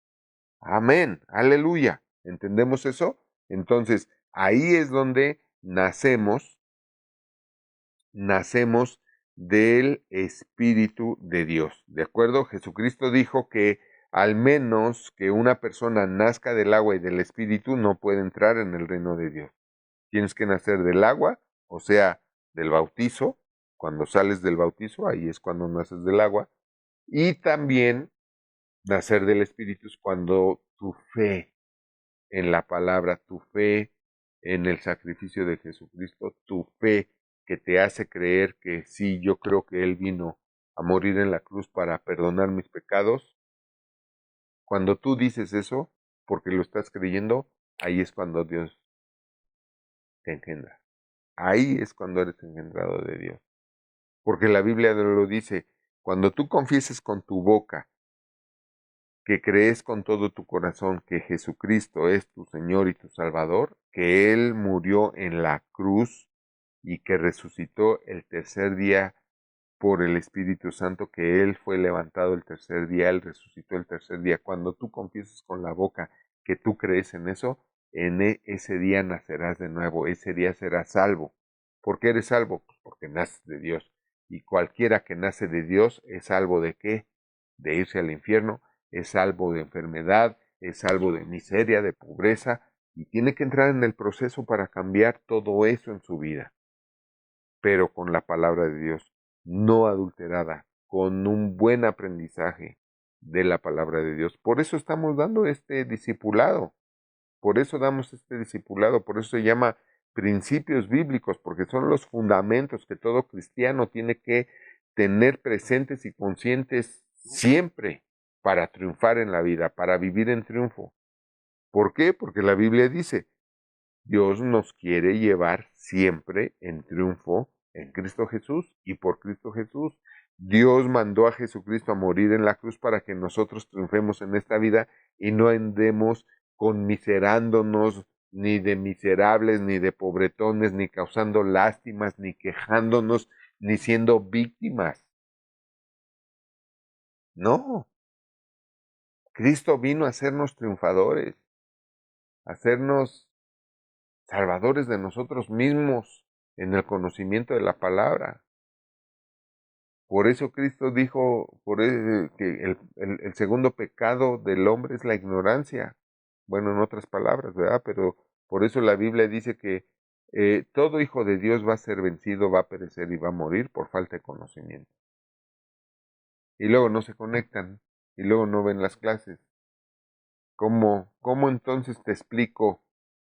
Amén, aleluya. ¿Entendemos eso? Entonces, ahí es donde nacemos del Espíritu de Dios. ¿De acuerdo? Jesucristo dijo que al menos que una persona nazca del agua y del Espíritu no puede entrar en el reino de Dios. Tienes que nacer del agua, o sea, del bautizo. Cuando sales del bautizo, ahí es cuando naces del agua. Y también nacer del Espíritu es cuando tu fe en la palabra, tu fe en el sacrificio de Jesucristo, tu fe que te hace creer que sí, yo creo que Él vino a morir en la cruz para perdonar mis pecados. Cuando tú dices eso, porque lo estás creyendo, ahí es cuando Dios te engendra. Ahí es cuando eres engendrado de Dios. Porque la Biblia lo dice, cuando tú confieses con tu boca que crees con todo tu corazón que Jesucristo es tu Señor y tu Salvador, que Él murió en la cruz y que resucitó el tercer día por el Espíritu Santo, que Él fue levantado el tercer día, Él resucitó el tercer día. Cuando tú confiesas con la boca que tú crees en eso, en ese día nacerás de nuevo, ese día serás salvo. ¿Por qué eres salvo? Pues porque naces de Dios. Y cualquiera que nace de Dios es salvo de qué? De irse al infierno, es salvo de enfermedad, es salvo de miseria, de pobreza, y tiene que entrar en el proceso para cambiar todo eso en su vida, pero con la palabra de Dios, no adulterada, con un buen aprendizaje de la palabra de Dios. Por eso estamos dando este discipulado, por eso damos este discipulado, por eso se llama principios bíblicos, porque son los fundamentos que todo cristiano tiene que tener presentes y conscientes siempre para triunfar en la vida, para vivir en triunfo. ¿Por qué? Porque la Biblia dice, Dios nos quiere llevar siempre en triunfo en Cristo Jesús y por Cristo Jesús. Dios mandó a Jesucristo a morir en la cruz para que nosotros triunfemos en esta vida y no andemos conmiserándonos ni de miserables, ni de pobretones, ni causando lástimas, ni quejándonos, ni siendo víctimas. No, Cristo vino a hacernos triunfadores, a hacernos salvadores de nosotros mismos en el conocimiento de la palabra. Por eso Cristo dijo que el segundo pecado del hombre es la ignorancia. Bueno, en otras palabras, ¿verdad? Pero por eso la Biblia dice que todo hijo de Dios va a ser vencido, va a perecer y va a morir por falta de conocimiento. Y luego no se conectan, y luego no ven las clases. ¿Cómo entonces te explico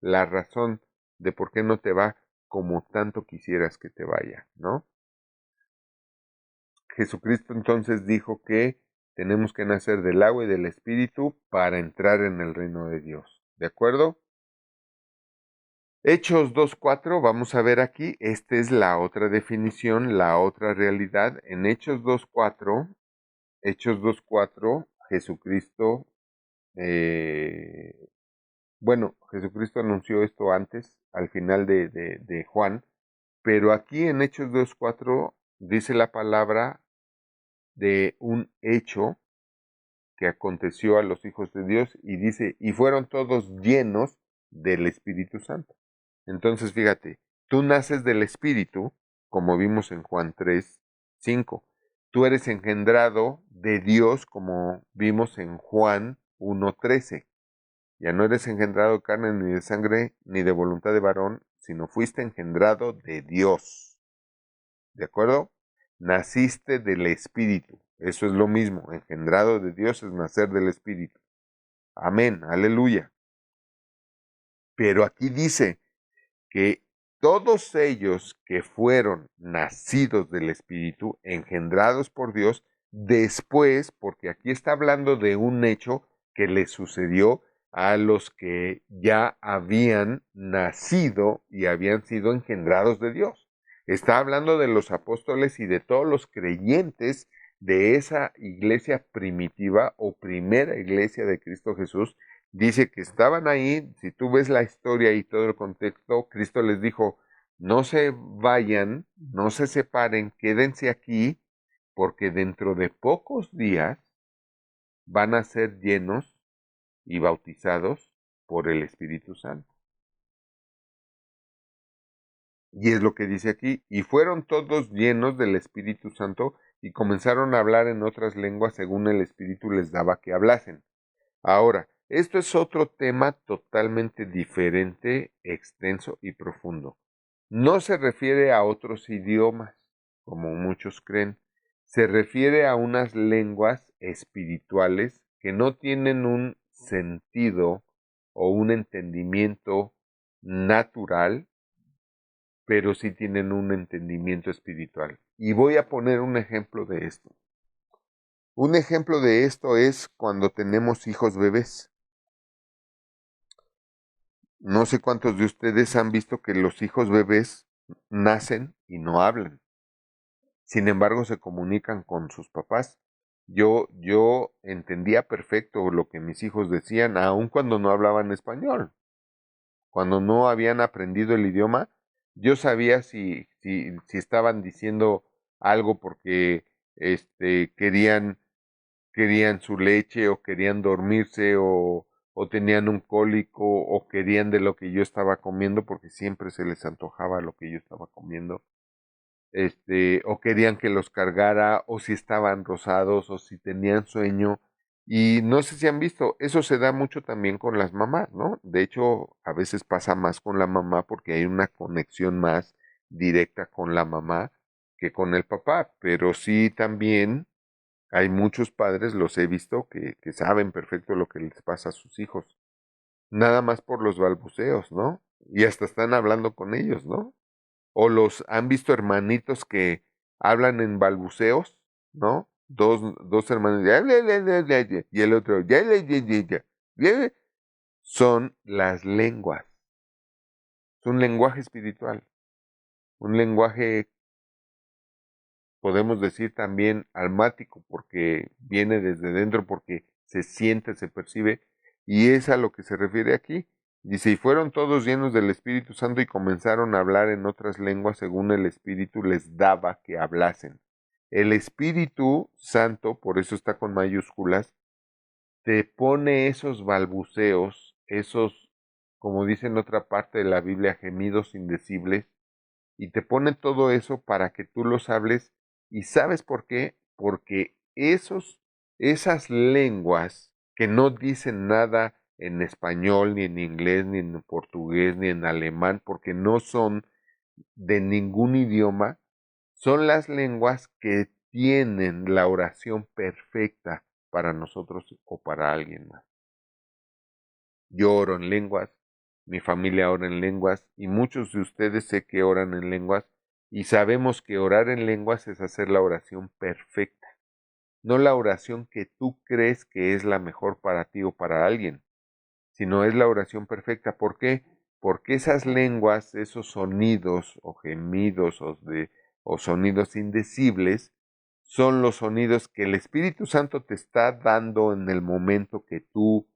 la razón de por qué no te va como tanto quisieras que te vaya, ¿no? Jesucristo entonces dijo que tenemos que nacer del agua y del Espíritu para entrar en el reino de Dios. ¿De acuerdo? Hechos 2.4, vamos a ver aquí, esta es la otra definición, la otra realidad. En Hechos 2.4, Jesucristo, Jesucristo anunció esto antes, al final de Juan, pero aquí en Hechos 2.4 dice la palabra de un hecho que aconteció a los hijos de Dios y dice, y fueron todos llenos del Espíritu Santo. Entonces, fíjate, tú naces del Espíritu, como vimos en Juan 3:5. Tú eres engendrado de Dios, como vimos en Juan 1:13. Ya no eres engendrado de carne ni de sangre ni de voluntad de varón, sino fuiste engendrado de Dios. ¿De acuerdo? Naciste del Espíritu. Eso es lo mismo. Engendrado de Dios es nacer del Espíritu. Amén. Aleluya. Pero aquí dice que todos ellos que fueron nacidos del Espíritu, engendrados por Dios, después, porque aquí está hablando de un hecho que le sucedió a los que ya habían nacido y habían sido engendrados de Dios. Está hablando de los apóstoles y de todos los creyentes de esa iglesia primitiva o primera iglesia de Cristo Jesús. Dice que estaban ahí, si tú ves la historia y todo el contexto, Cristo les dijo, no se vayan, no se separen, quédense aquí, porque dentro de pocos días van a ser llenos y bautizados por el Espíritu Santo. Y es lo que dice aquí, y fueron todos llenos del Espíritu Santo y comenzaron a hablar en otras lenguas según el Espíritu les daba que hablasen. Ahora, esto es otro tema totalmente diferente, extenso y profundo. No se refiere a otros idiomas, como muchos creen. Se refiere a unas lenguas espirituales que no tienen un sentido o un entendimiento natural, pero sí tienen un entendimiento espiritual. Y voy a poner un ejemplo de esto. Un ejemplo de esto es cuando tenemos hijos bebés. No sé cuántos de ustedes han visto que los hijos bebés nacen y no hablan. Sin embargo, se comunican con sus papás. Yo entendía perfecto lo que mis hijos decían, aun cuando no hablaban español. Cuando no habían aprendido el idioma, yo sabía si estaban diciendo algo porque querían su leche o querían dormirse o tenían un cólico o querían de lo que yo estaba comiendo porque siempre se les antojaba lo que yo estaba comiendo. O querían que los cargara, o si estaban rosados, o si tenían sueño. Y no sé si han visto, eso se da mucho también con las mamás, ¿no? De hecho, a veces pasa más con la mamá porque hay una conexión más directa con la mamá que con el papá, pero sí también hay muchos padres, los he visto, que saben perfecto lo que les pasa a sus hijos, nada más por los balbuceos, ¿no? Y hasta están hablando con ellos, ¿no? O los han visto hermanitos que hablan en balbuceos, ¿no? Dos hermanos, y el otro, son las lenguas. Es un lenguaje espiritual, un lenguaje, podemos decir también almático, porque viene desde dentro, porque se siente, se percibe, y es a lo que se refiere aquí. Dice, y fueron todos llenos del Espíritu Santo y comenzaron a hablar en otras lenguas según el Espíritu les daba que hablasen. El Espíritu Santo, por eso está con mayúsculas, te pone esos balbuceos, esos, como dice en otra parte de la Biblia, gemidos indecibles, y te pone todo eso para que tú los hables. ¿Y sabes por qué? Porque esas lenguas que no dicen nada en español, ni en inglés, ni en portugués, ni en alemán, porque no son de ningún idioma, son las lenguas que tienen la oración perfecta para nosotros o para alguien más. Yo oro en lenguas, mi familia ora en lenguas y muchos de ustedes sé que oran en lenguas y sabemos que orar en lenguas es hacer la oración perfecta, no la oración que tú crees que es la mejor para ti o para alguien, sino es la oración perfecta. ¿Por qué? Porque esas lenguas, esos sonidos o gemidos o sonidos indecibles, son los sonidos que el Espíritu Santo te está dando en el momento que tú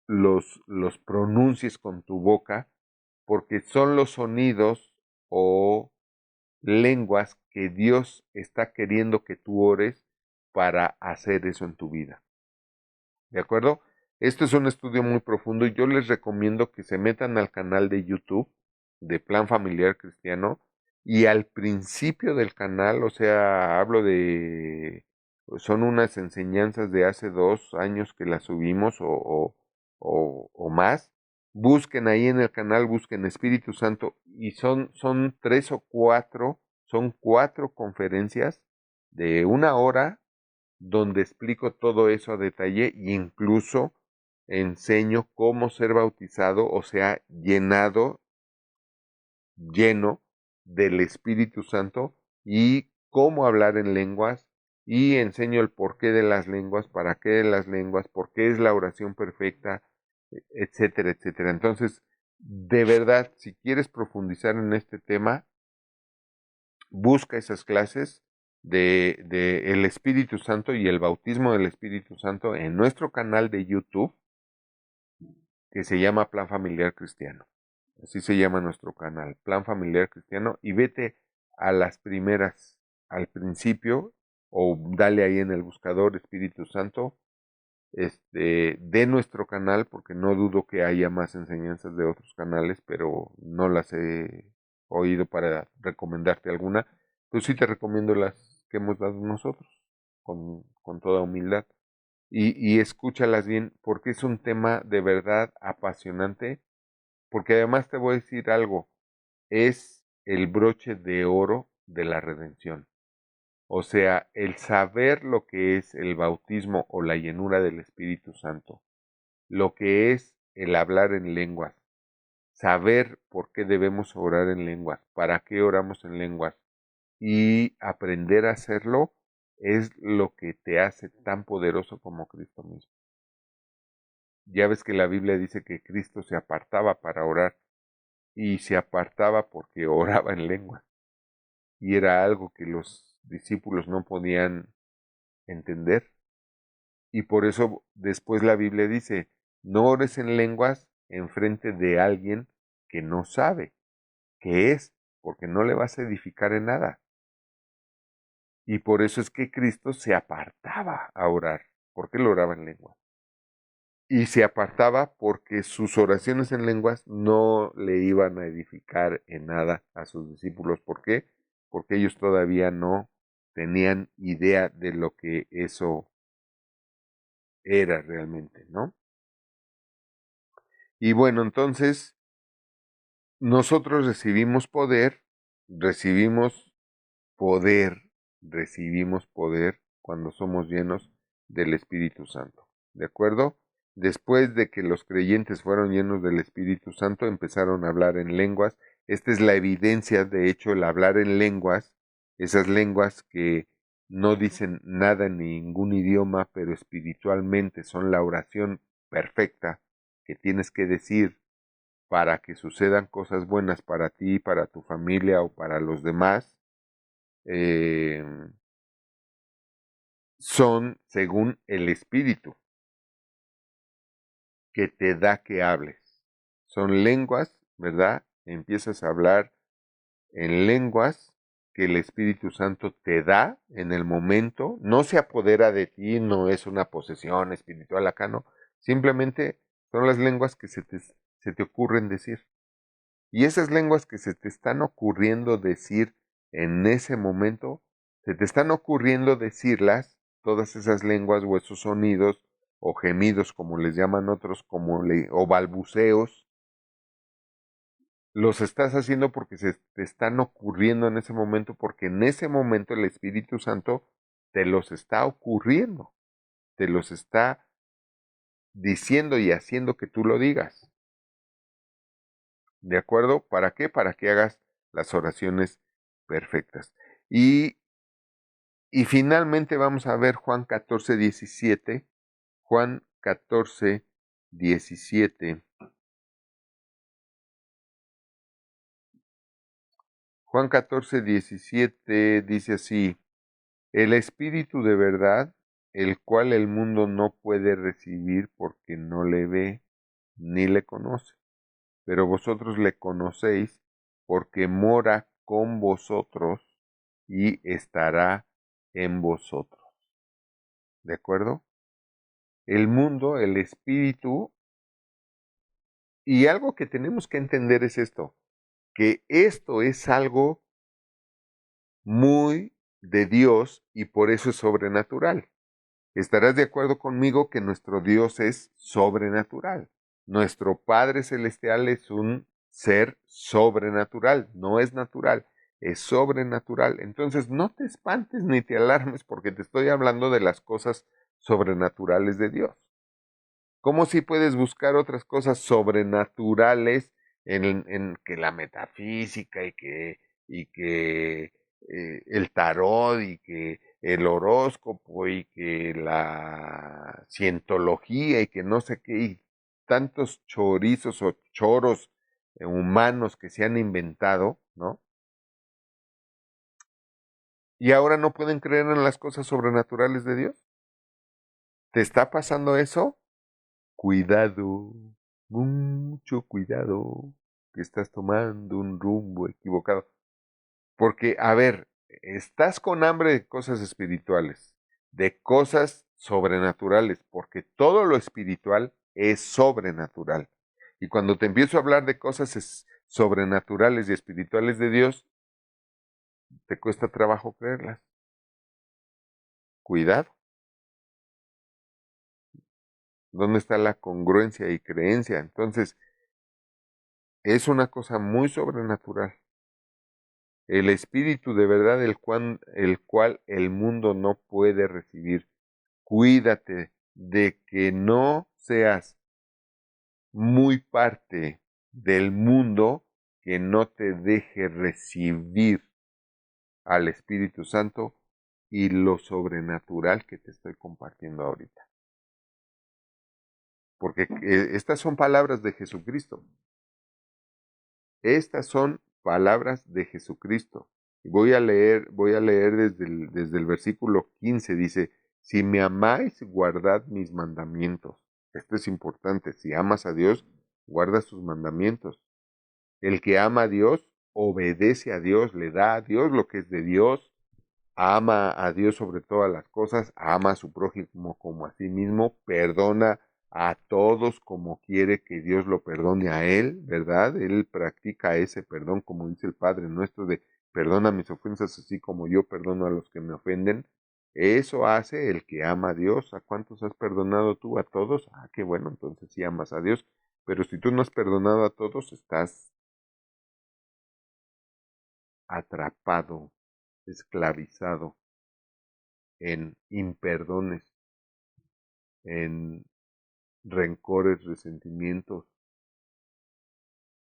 los pronuncies con tu boca, porque son los sonidos o lenguas que Dios está queriendo que tú ores para hacer eso en tu vida. ¿De acuerdo? Esto es un estudio muy profundo y yo les recomiendo que se metan al canal de YouTube de Plan Familiar Cristiano y al principio del canal, o sea, hablo de, son unas enseñanzas de hace 2 años que las subimos o más. Busquen ahí en el canal, busquen Espíritu Santo y son 3 o 4, son 4 conferencias de 1 hora donde explico todo eso a detalle e incluso enseño cómo ser bautizado, o sea, llenado lleno del Espíritu Santo y cómo hablar en lenguas y enseño el porqué de las lenguas, para qué de las lenguas, por qué es la oración perfecta, etcétera, etcétera. Entonces, de verdad, si quieres profundizar en este tema, busca esas clases de el Espíritu Santo y el bautismo del Espíritu Santo en nuestro canal de YouTube que se llama Plan Familiar Cristiano. Así se llama nuestro canal, Plan Familiar Cristiano, y vete a las primeras, al principio, o dale ahí en el buscador Espíritu Santo, de nuestro canal, porque no dudo que haya más enseñanzas de otros canales, pero no las he oído para recomendarte alguna. Pues sí te recomiendo las que hemos dado nosotros, con toda humildad. Y escúchalas bien, porque es un tema de verdad apasionante, porque además te voy a decir algo, es el broche de oro de la redención. O sea, el saber lo que es el bautismo o la llenura del Espíritu Santo, lo que es el hablar en lenguas, saber por qué debemos orar en lenguas, para qué oramos en lenguas y aprender a hacerlo es lo que te hace tan poderoso como Cristo mismo. Ya ves que la Biblia dice que Cristo se apartaba para orar y se apartaba porque oraba en lengua y era algo que los discípulos no podían entender. Y por eso después la Biblia dice, no ores en lenguas en frente de alguien que no sabe qué es, porque no le vas a edificar en nada. Y por eso es que Cristo se apartaba a orar, porque él oraba en lenguas. Y se apartaba porque sus oraciones en lenguas no le iban a edificar en nada a sus discípulos. ¿Por qué? Porque ellos todavía no tenían idea de lo que eso era realmente, ¿no? Y bueno, entonces nosotros recibimos poder, recibimos poder cuando somos llenos del Espíritu Santo. ¿De acuerdo? Después de que los creyentes fueron llenos del Espíritu Santo, empezaron a hablar en lenguas. Esta es la evidencia, de hecho, el hablar en lenguas, esas lenguas que no dicen nada en ningún idioma, pero espiritualmente son la oración perfecta que tienes que decir para que sucedan cosas buenas para ti, para tu familia o para los demás, eh, son según el Espíritu que te da que hables. Son lenguas, ¿verdad? Empiezas a hablar en lenguas que el Espíritu Santo te da en el momento, no se apodera de ti, no es una posesión espiritual acá, no, simplemente son las lenguas que se te ocurren decir. Y esas lenguas que se te están ocurriendo decir en ese momento, se te están ocurriendo decirlas, todas esas lenguas o esos sonidos o gemidos, como les llaman otros, o balbuceos, los estás haciendo porque se te están ocurriendo en ese momento, porque en ese momento el Espíritu Santo te los está ocurriendo, te los está diciendo y haciendo que tú lo digas. ¿De acuerdo? ¿Para qué? Para que hagas las oraciones perfectas. Y finalmente vamos a ver Juan 14:17. Juan 14:17. Juan 14:17 dice así, el Espíritu de verdad, el cual el mundo no puede recibir porque no le ve ni le conoce, pero vosotros le conocéis porque mora con vosotros y estará en vosotros. ¿De acuerdo? El mundo, el espíritu, y algo que tenemos que entender es esto, que esto es algo muy de Dios y por eso es sobrenatural. Estarás de acuerdo conmigo que nuestro Dios es sobrenatural. Nuestro Padre Celestial es un ser sobrenatural, no es natural, es sobrenatural. Entonces no te espantes ni te alarmes porque te estoy hablando de las cosas sobrenaturales de Dios. ¿Cómo si puedes buscar otras cosas sobrenaturales en que la metafísica y que el tarot y que el horóscopo y que la cientología y que no sé qué, y tantos chorizos o choros humanos que se han inventado, ¿no? Y ahora no pueden creer en las cosas sobrenaturales de Dios. ¿Te está pasando eso? Cuidado, mucho cuidado, que estás tomando un rumbo equivocado. Porque, a ver, estás con hambre de cosas espirituales, de cosas sobrenaturales, porque todo lo espiritual es sobrenatural. Y cuando te empiezo a hablar de cosas sobrenaturales y espirituales de Dios, te cuesta trabajo creerlas. Cuidado. ¿Dónde está la congruencia y creencia? Entonces, es una cosa muy sobrenatural. El espíritu de verdad el cual el mundo no puede recibir. Cuídate de que no seas muy parte del mundo que no te deje recibir al Espíritu Santo y lo sobrenatural que te estoy compartiendo ahorita. Porque estas son palabras de Jesucristo. Estas son palabras de Jesucristo. Voy a leer desde el versículo 15, dice, si me amáis, guardad mis mandamientos. Esto es importante, si amas a Dios, guarda sus mandamientos. El que ama a Dios, obedece a Dios, le da a Dios lo que es de Dios, ama a Dios sobre todas las cosas, ama a su prójimo como a sí mismo, perdona a todos como quiere que Dios lo perdone a él, ¿verdad? Él practica ese perdón, como dice el Padre nuestro, de perdona mis ofensas así como yo perdono a los que me ofenden. Eso hace el que ama a Dios. ¿A cuántos has perdonado tú? ¿A todos? Ah, qué bueno, entonces sí amas a Dios. Pero si tú no has perdonado a todos, estás atrapado, esclavizado en imperdones, en rencores, resentimientos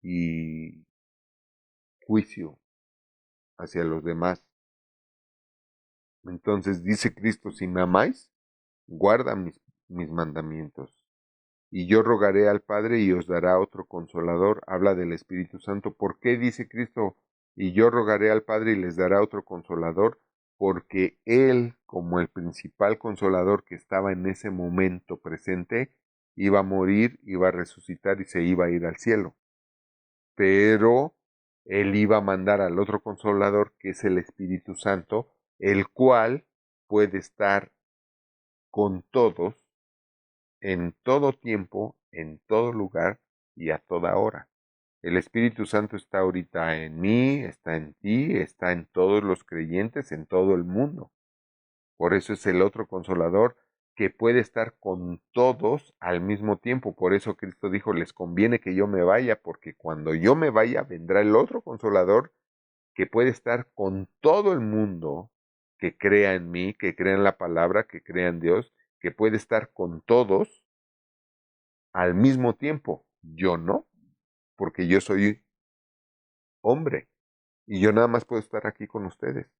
y juicio hacia los demás. Entonces dice Cristo, si me amáis, guarda mis mandamientos. Y yo rogaré al Padre y os dará otro consolador. Habla del Espíritu Santo. ¿Por qué dice Cristo? Y yo rogaré al Padre y les dará otro consolador, porque Él, como el principal consolador que estaba en ese momento presente, iba a morir, iba a resucitar y se iba a ir al cielo. Pero Él iba a mandar al otro consolador, que es el Espíritu Santo, el cual puede estar con todos en todo tiempo, en todo lugar y a toda hora. El Espíritu Santo está ahorita en mí, está en ti, está en todos los creyentes, en todo el mundo. Por eso es el otro consolador que puede estar con todos al mismo tiempo. Por eso Cristo dijo, les conviene que yo me vaya, porque cuando yo me vaya vendrá el otro consolador que puede estar con todo el mundo que crea en mí, que crea en la palabra, que crea en Dios, que puede estar con todos al mismo tiempo. Yo no, porque yo soy hombre y yo nada más puedo estar aquí con ustedes.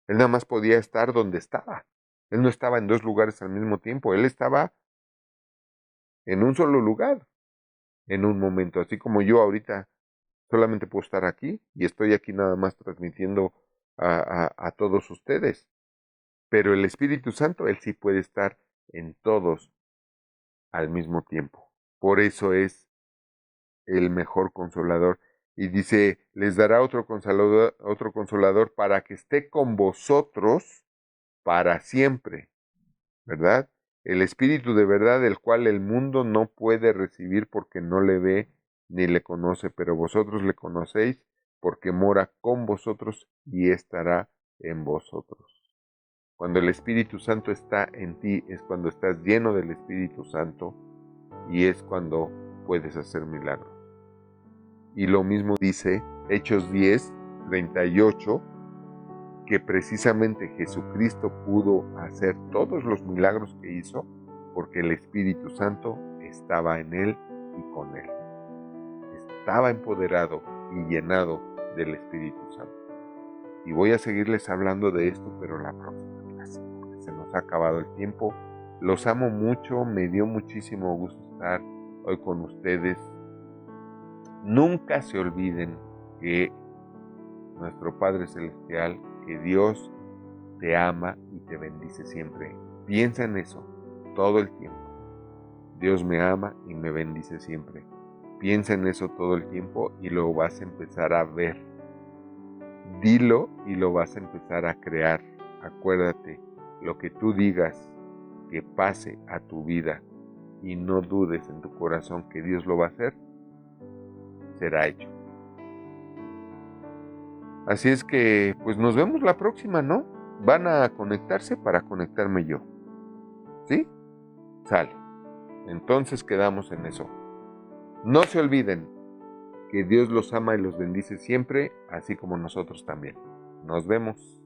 Él nada más podía estar donde estaba. Él no estaba en dos lugares al mismo tiempo. Él estaba en un solo lugar, en un momento. Así como yo ahorita solamente puedo estar aquí y estoy aquí nada más transmitiendo a todos ustedes. Pero el Espíritu Santo, Él sí puede estar en todos al mismo tiempo. Por eso es el mejor consolador. Y dice, les dará otro consolador para que esté con vosotros para siempre, ¿verdad? El Espíritu de verdad, el cual el mundo no puede recibir porque no le ve ni le conoce, pero vosotros le conocéis porque mora con vosotros y estará en vosotros. Cuando el Espíritu Santo está en ti es cuando estás lleno del Espíritu Santo y es cuando puedes hacer milagros. Y lo mismo dice Hechos 10:38, que precisamente Jesucristo pudo hacer todos los milagros que hizo porque el Espíritu Santo estaba en él y con él. estaba empoderado y llenado del Espíritu Santo. Y voy a seguirles hablando de esto, pero la próxima clase, porque se nos ha acabado el tiempo. Los amo mucho, me dio muchísimo gusto estar hoy con ustedes. Nunca se olviden que nuestro Padre Celestial, que Dios te ama y te bendice siempre. Piensa en eso todo el tiempo. Dios me ama y me bendice siempre. Piensa en eso todo el tiempo y lo vas a empezar a ver. Dilo y lo vas a empezar a crear. Acuérdate, lo que tú digas que pase a tu vida y no dudes en tu corazón que Dios lo va a hacer, será hecho. Así es que, pues nos vemos la próxima, ¿no? Van a conectarse para conectarme yo. ¿Sí? Sale. Entonces quedamos en eso. No se olviden que Dios los ama y los bendice siempre, así como nosotros también. Nos vemos.